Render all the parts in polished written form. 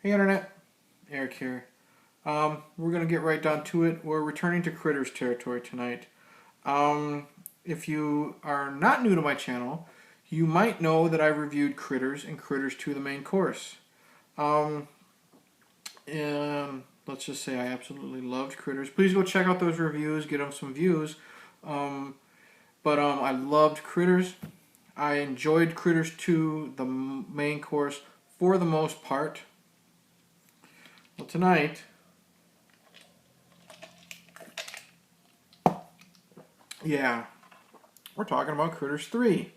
Hey Internet, Eric here. We're going to get right down to it. We're returning to Critters territory tonight. If you are not new to my channel, you might know that I reviewed Critters and Critters 2 the main course. And let's just say I absolutely loved Critters. Please go check out those reviews, get them some views. I loved Critters. I enjoyed Critters 2, the main course, for the most part. Well, tonight, we're talking about Critters 3,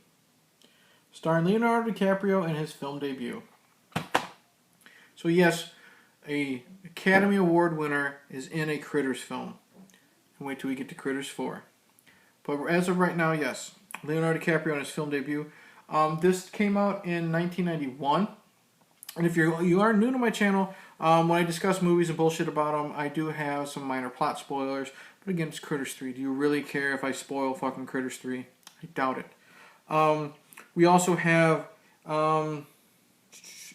starring Leonardo DiCaprio in his film debut. So yes, a Academy Award winner is in a Critters film. And wait till we get to Critters 4. But as of right now, yes, Leonardo DiCaprio in his film debut. This came out in 1991. And if you are new to my channel, when I discuss movies and bullshit about them, I do have some minor plot spoilers. But again, it's Critters 3. Do you really care if I spoil fucking Critters 3? I doubt it. We also have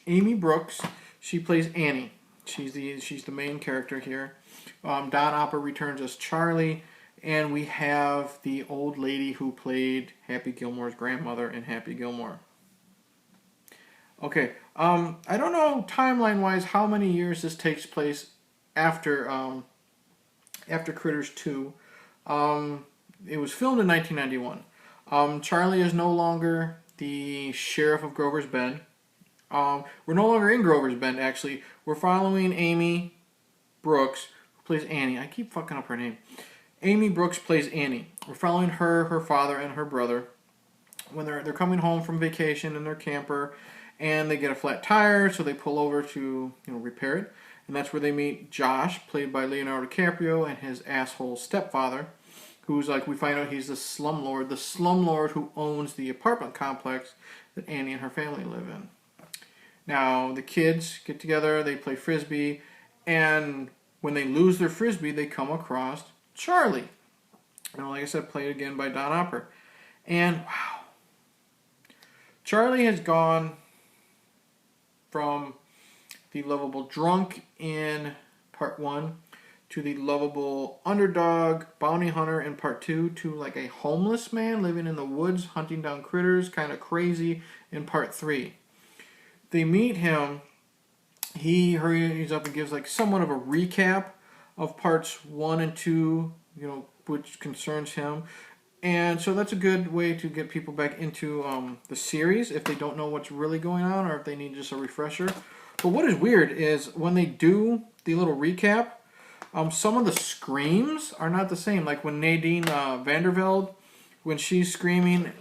Amy Brooks. She plays Annie. She's the main character here. Don Opper returns as Charlie. And we have the old lady who played Happy Gilmore's grandmother in Happy Gilmore. Okay, I don't know timeline-wise how many years this takes place after Critters 2. It was filmed in 1991. Charlie is no longer the sheriff of Grover's Bend. We're no longer in Grover's Bend, actually. We're following Amy Brooks, who plays Annie. I keep fucking up her name. Amy Brooks plays Annie. We're following her, her father, and her brother when they're coming home from vacation in their camper. And they get a flat tire, so they pull over to repair it. And that's where they meet Josh, played by Leonardo DiCaprio, and his asshole stepfather, who's like, we find out he's the slumlord who owns the apartment complex that Annie and her family live in. Now, the kids get together, they play Frisbee, and when they lose their Frisbee, they come across Charlie. Like I said, played again by Don Opper. And, wow. Charlie has gone from the lovable drunk in part 1 to the lovable underdog bounty hunter in part 2 to like a homeless man living in the woods hunting down critters, kind of crazy, in part 3. They meet him. He hurries up and gives like somewhat of a recap of parts 1 and 2, which concerns him. And so that's a good way to get people back into the series if they don't know what's really going on or if they need just a refresher. But what is weird is when they do the little recap, some of the screams are not the same. Like when Nadine Vandervelde, when she's screaming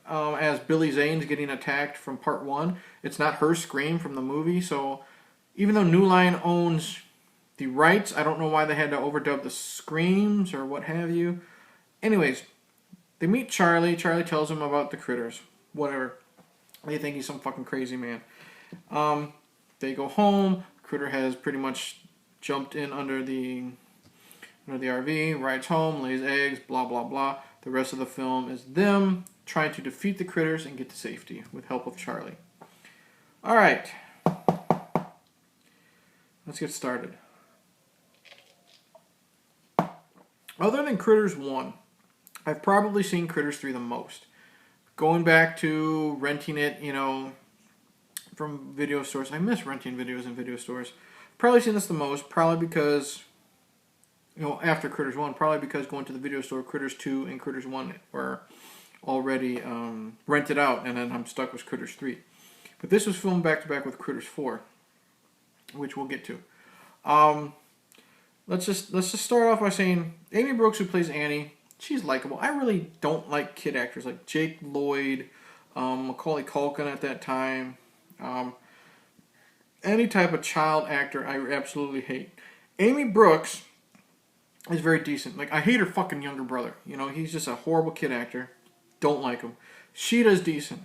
as Billy Zane's getting attacked from part 1, it's not her scream from the movie. So even though New Line owns the rights, I don't know why they had to overdub the screams or what have you. Anyways, they meet Charlie. Charlie tells them about the critters. Whatever. They think he's some fucking crazy man. They go home. Critter has pretty much jumped in under the RV, rides home, lays eggs, blah, blah, blah. The rest of the film is them trying to defeat the critters and get to safety with help of Charlie. All right. Let's get started. Other than Critters 1, I've probably seen Critters 3 the most. Going back to renting it, from video stores. I miss renting videos in video stores. Probably seen this the most, probably because, after Critters 1, probably because going to the video store, Critters 2 and Critters 1 were already rented out, and then I'm stuck with Critters 3. But this was filmed back-to-back with Critters 4, which we'll get to. Let's just start off by saying Amy Brooks, who plays Annie, she's likable. I really don't like kid actors like Jake Lloyd, Macaulay Culkin at that time. Any type of child actor I absolutely hate. Amy Brooks is very decent. Like, I hate her fucking younger brother. He's just a horrible kid actor. Don't like him. She does decent.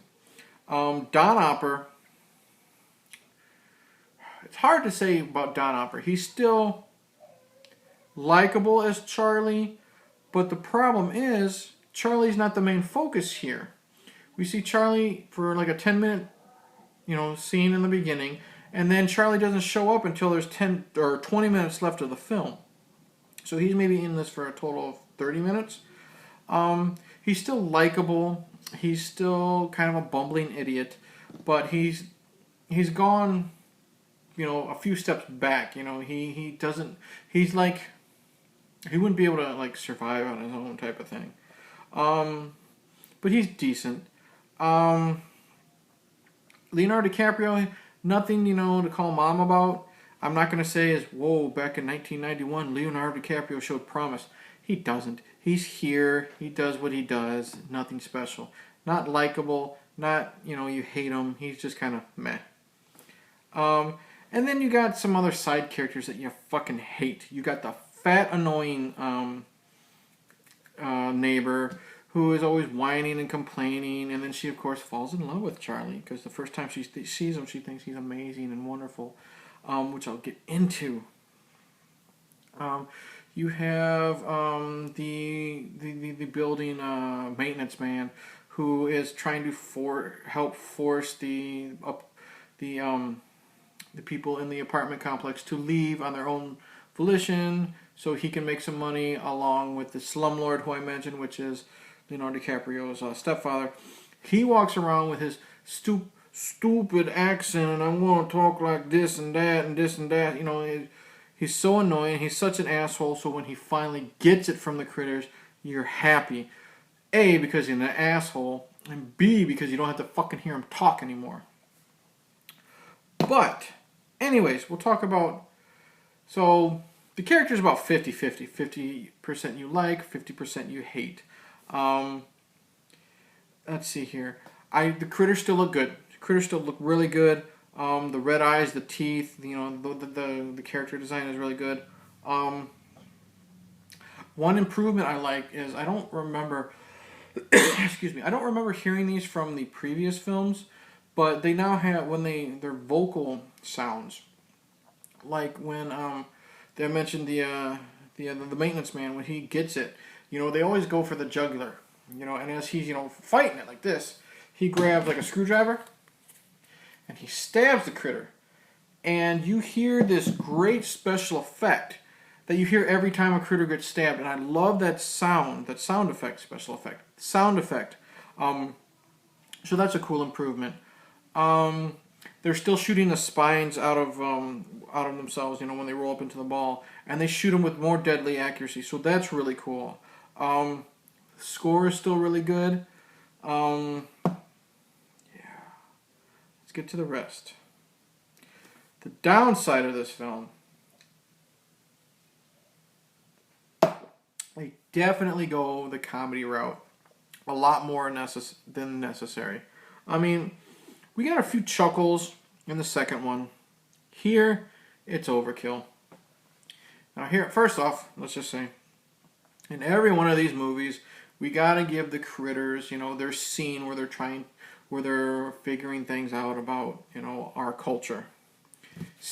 Don Opper. It's hard to say about Don Opper. He's still likable as Charlie. But the problem is, Charlie's not the main focus here. We see Charlie for like a 10-minute, scene in the beginning, And then Charlie doesn't show up until there's 10 or 20 minutes left of the film. So he's maybe in this for a total of 30 minutes. He's still likable. He's still kind of a bumbling idiot, but he's gone, a few steps back. He doesn't. He's like, he wouldn't be able to like survive on his own type of thing. But he's decent. Leonardo DiCaprio, nothing to call mom about. I'm not going to say is, whoa, back in 1991, Leonardo DiCaprio showed promise. He doesn't. He's here. He does what he does. Nothing special. Not likable. Not, you hate him. He's just kind of meh. And then you got some other side characters that you fucking hate. You got the fat, annoying neighbor who is always whining and complaining. And then she, of course, falls in love with Charlie because the first time she sees him, she thinks he's amazing and wonderful, which I'll get into. You have the building maintenance man who is trying to help force the people in the apartment complex to leave on their own volition so he can make some money, along with the slumlord who I mentioned, which is Leonardo DiCaprio's stepfather. He walks around with his stupid accent, and I want to talk like this and that and this and that. He's so annoying. He's such an asshole. So when he finally gets it from the critters, you're happy. A, because he's an asshole, and B, because you don't have to fucking hear him talk anymore. But, anyways, we'll talk about... So, the character's about 50-50. 50% you like, 50% you hate. Let's see here. The critters still look good. The critters still look really good. The red eyes, the teeth, the character design is really good. One improvement I like is, I don't remember... excuse me. I don't remember hearing these from the previous films, but they now have, when their vocal sounds, like when they mentioned the maintenance man, when he gets it, they always go for the jugular, and as he's fighting it like this, he grabs like a screwdriver and he stabs the critter, and you hear this great special effect that you hear every time a critter gets stabbed, and I love that sound effect. So that's a cool improvement. They're still shooting the spines out of themselves, when they roll up into the ball, and they shoot them with more deadly accuracy. So that's really cool. The score is still really good. Yeah. Let's get to the rest. The downside of this film. They definitely go the comedy route. A lot more than necessary. I mean, we got a few chuckles in the second one. Here, it's overkill. Now here, first off, let's just say, in every one of these movies, we gotta give the critters, their scene where they're figuring things out about, our culture.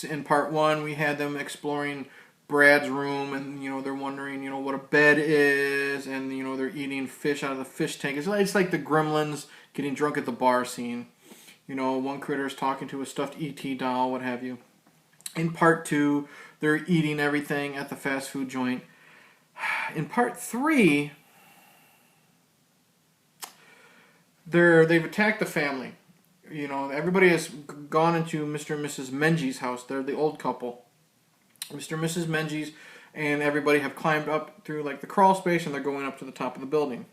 In part one, we had them exploring Brad's room, and they're wondering what a bed is, and they're eating fish out of the fish tank. It's like the Gremlins getting drunk at the bar scene. One critter is talking to a stuffed ET doll, what have you. In part two, they're eating everything at the fast food joint. In part three, they've attacked the family. Everybody has gone into Mr. and Mrs. Menji's house. They're the old couple. Mr. and Mrs. Menji's and everybody have climbed up through like the crawl space, and they're going up to the top of the building.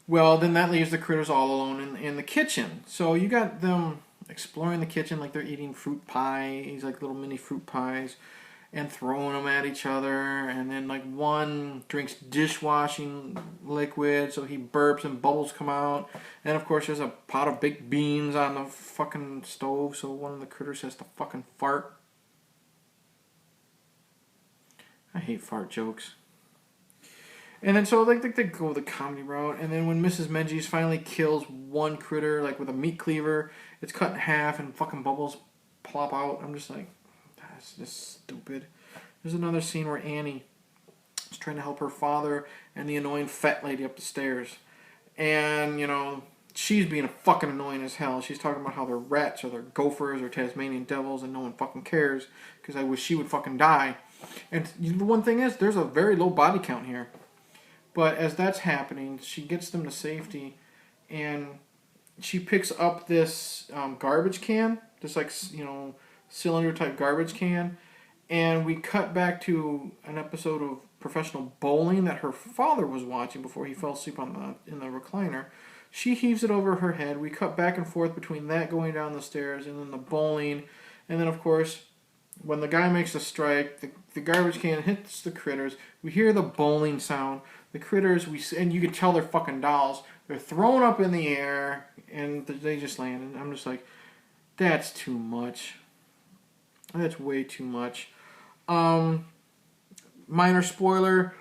Well, then that leaves the critters all alone in the kitchen. So you got them exploring the kitchen like they're eating fruit pies, like little mini fruit pies, and throwing them at each other. And then like one drinks dishwashing liquid, so he burps and bubbles come out. And of course there's a pot of baked beans on the fucking stove, so one of the critters has to fucking fart. I hate fart jokes. And then so like they go the comedy route, and then when Mrs. Menji's finally kills one critter like with a meat cleaver, it's cut in half and fucking bubbles plop out. I'm just like, that's just stupid. There's another scene where Annie is trying to help her father and the annoying fat lady up the stairs, and she's being fucking annoying as hell. She's talking about how they're rats or they're gophers or Tasmanian devils and no one fucking cares because I wish she would fucking die. And the one thing is, there's a very low body count here. But as that's happening, she gets them to safety and she picks up this garbage can, this like, cylinder type garbage can. And we cut back to an episode of professional bowling that her father was watching before he fell asleep in the recliner. She heaves it over her head. We cut back and forth between that going down the stairs and then the bowling. And then, of course, when the guy makes a strike, the garbage can hits the critters. We hear the bowling sound. The critters, and you can tell they're fucking dolls. They're thrown up in the air, and they just land. And I'm just like, that's too much. That's way too much. Minor spoiler.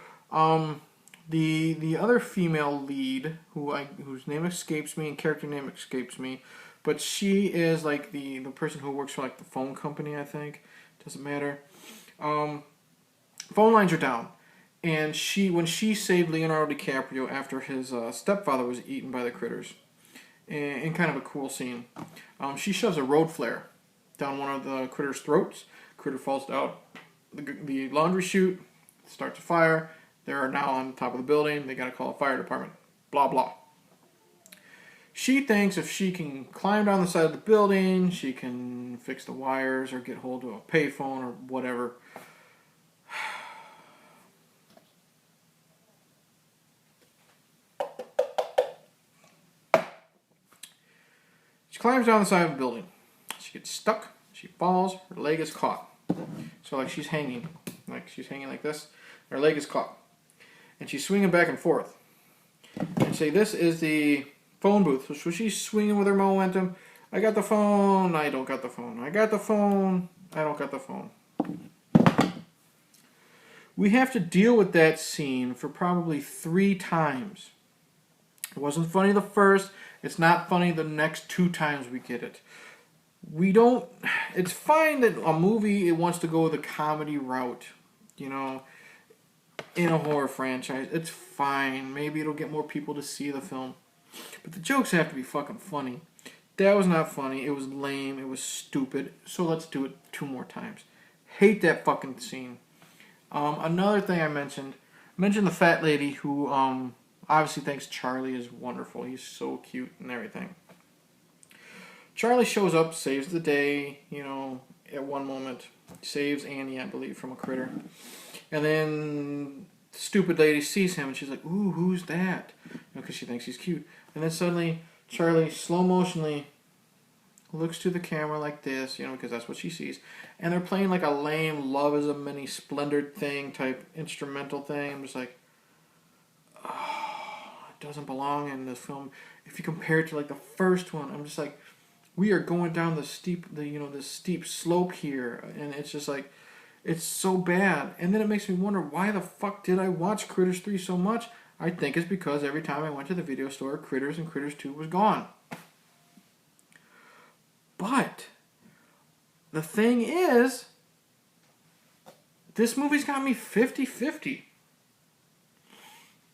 The other female lead, whose name escapes me and character name escapes me, but she is like the person who works for like the phone company, I think. Doesn't matter. Phone lines are down, and when she saved Leonardo DiCaprio after his stepfather was eaten by the critters, in kind of a cool scene, she shoves a road flare down one of the critters' throats. Critter falls down the laundry chute, starts a fire. They're now on top of the building. They got to call a fire department. Blah, blah. She thinks if she can climb down the side of the building, she can fix the wires or get hold of a payphone or whatever. She climbs down the side of the building. She gets stuck. She falls. Her leg is caught. So like she's hanging. Like she's hanging like this. Her leg is caught. And she's swinging back and forth. And say, this is the phone booth. So she's swinging with her momentum. I got the phone. I don't got the phone. I got the phone. I don't got the phone. We have to deal with that scene for probably 3 times. It wasn't funny the first. It's not funny the next 2 times we get it. It's fine that a movie, it wants to go the comedy route, in a horror franchise. It's fine. Maybe it'll get more people to see the film. But the jokes have to be fucking funny. That was not funny. It was lame. It was stupid. So let's do it 2 more times. Hate that fucking scene. Another thing I mentioned the fat lady who obviously thinks Charlie is wonderful. He's so cute and everything. Charlie shows up, saves the day, at one moment. Saves Annie, I believe, from a critter. And then the stupid lady sees him and she's like, ooh, who's that? Because she thinks he's cute. And then suddenly Charlie slow motionally looks to the camera like this, because that's what she sees. And they're playing like a lame Love is a Mini Splendor thing type instrumental thing. I'm just like, oh, it doesn't belong in this film. If you compare it to like the first one, I'm just like, we are going down this steep slope here, and it's just like, it's so bad. And then it makes me wonder, why the fuck did I watch Critters 3 so much? I think it's because every time I went to the video store, Critters and Critters 2 was gone. But the thing is, this movie's got me 50-50.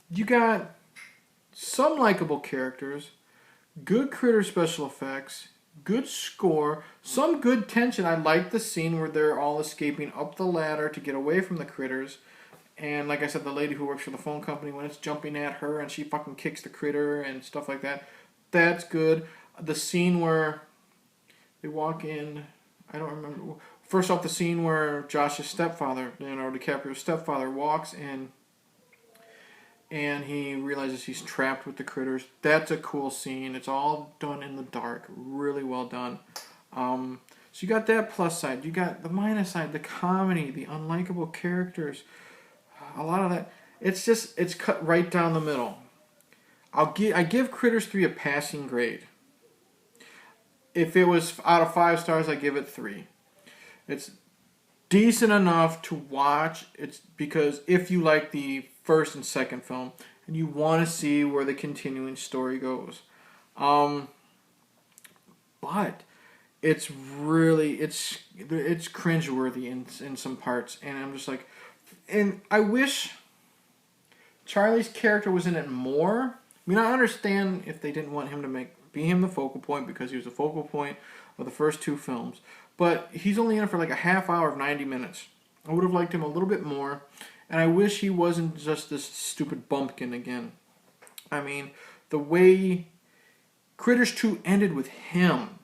You got some likable characters, good critter special effects, good score, some good tension. I like the scene where they're all escaping up the ladder to get away from the critters. And like I said, the lady who works for the phone company, when it's jumping at her and she fucking kicks the critter and stuff like that, that's good. The scene where they walk in, I don't remember. First off, the scene where Josh's stepfather, Leonardo DiCaprio's stepfather, walks in and he realizes he's trapped with the critters. That's a cool scene. It's all done in the dark. Really well done. So you got that plus side. You got the minus side, the comedy, the unlikable characters. A lot of that. It's cut right down the middle. I give Critters 3 a passing grade. If it was out of 5 stars, I give it 3. It's decent enough to watch. It's because if you like the first and second film and you want to see where the continuing story goes, but it's cringeworthy in some parts, and I'm just like, and I wish Charlie's character was in it more. I mean, I understand if they didn't want him to make be him the focal point because he was the focal point of the first two films. But he's only in it for like a half hour of 90 minutes. I would have liked him a little bit more, and I wish he wasn't just this stupid bumpkin again. I mean, the way Critters 2 ended with him,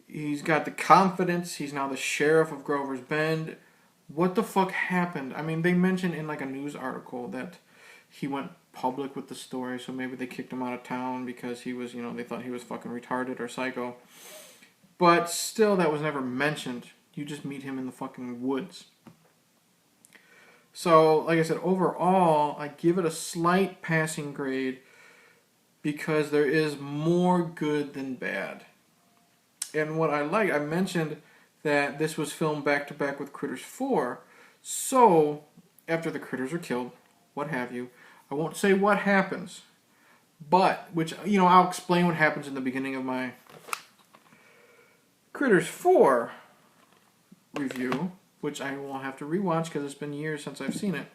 he's got the confidence, he's now the sheriff of Grover's Bend. What the fuck happened? I mean, they mentioned in like a news article that he went public with the story, so maybe they kicked him out of town because he was, they thought he was fucking retarded or psycho. But still, that was never mentioned. You just meet him in the fucking woods. So, like I said, overall, I give it a slight passing grade because there is more good than bad. And what I like, I mentioned that this was filmed back-to-back with Critters 4. So, after the critters are killed, what have you, I won't say what happens, but, I'll explain what happens in the beginning of my Critters 4 review, which I will have to rewatch because it's been years since I've seen it.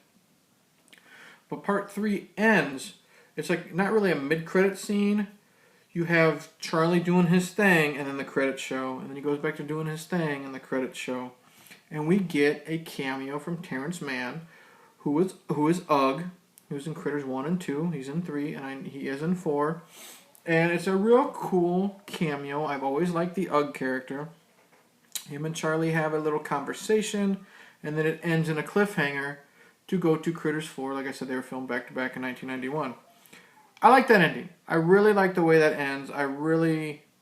But part 3 ends, it's like not really a mid-credit scene. You have Charlie doing his thing and then the credits show, and then he goes back to doing his thing and the credits show. And we get a cameo from Terrence Mann, who is Ugg. He was in Critters 1 and 2. He's in 3, and he is in 4. And it's a real cool cameo. I've always liked the Ugg character. Him and Charlie have a little conversation, and then it ends in a cliffhanger to go to Critters 4. Like I said, they were filmed back-to-back in 1991. I like that ending. I really like the way that ends.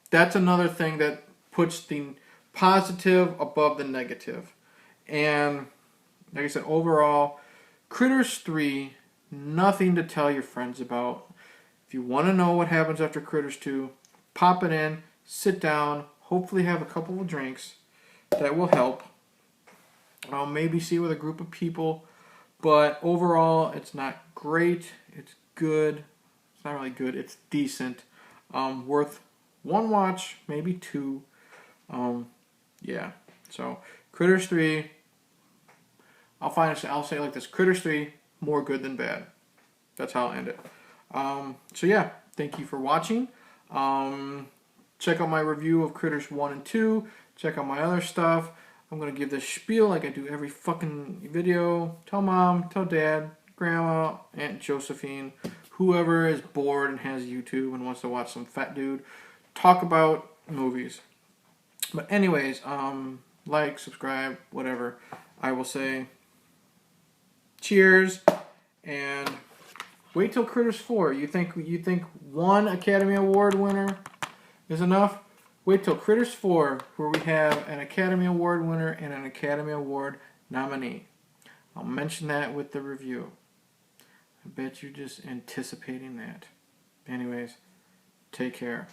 That's another thing that puts the positive above the negative. And like I said, overall, Critters 3, nothing to tell your friends about. If you want to know what happens after Critters 2, pop it in, sit down, hopefully have a couple of drinks. That will help. I'll maybe see it with a group of people. But overall, it's not great. It's good. It's not really good. It's decent. Worth one watch, maybe two. Yeah. So, Critters 3, I'll say it like this. Critters 3, more good than bad. That's how I'll end it. So yeah, thank you for watching. Check out my review of Critters 1 and 2. Check out my other stuff. I'm going to give this spiel like I do every fucking video. Tell Mom, tell Dad, Grandma, Aunt Josephine, whoever is bored and has YouTube and wants to watch some fat dude talk about movies. But anyways, like, subscribe, whatever. I will say cheers, and wait till Critters 4. You think one Academy Award winner is enough? Wait till Critters 4, where we have an Academy Award winner and an Academy Award nominee. I'll mention that with the review. I bet you're just anticipating that. Anyways, take care.